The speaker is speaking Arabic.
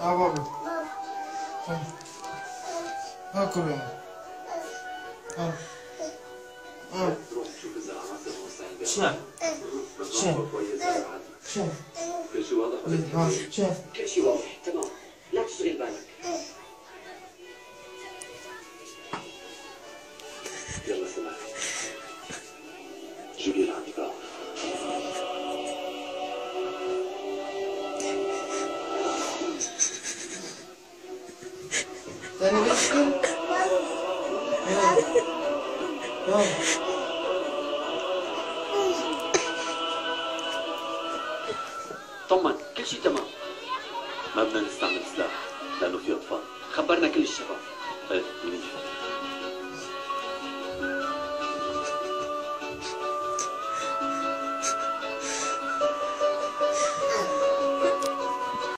بابا اكل تروح تشوف الزراعات الموسعين شاف كل شيء واضح ولا شاف كل شيء واضح تمام لا تشغل بالك يلا سمع جيبي لي عندك ثاني بس يلا طمن كل شيء تمام ما بدنا نستعمل سلاح لانه في اطفال خبرنا كل الشباب ايه منيح